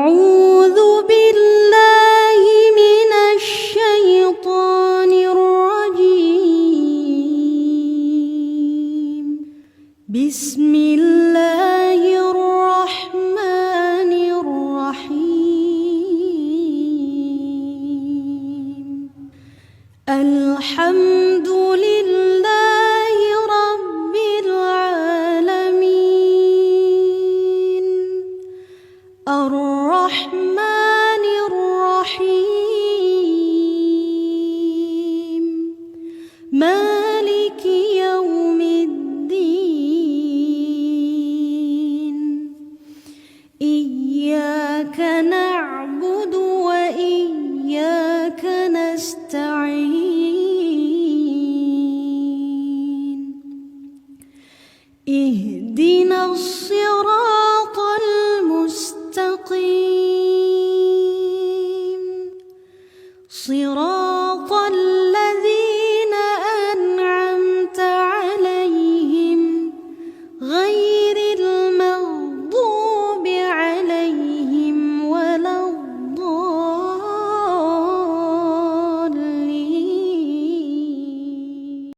أعوذ بالله من الشيطان الرجيم. بسم الله الرحمن الرحيم. الحمد لله رب العالمين. الرحمن الرحيم. مالك يوم الدين. إياك نعبد وإياك نستعين. اهدنا الصراط المستقيم. صراط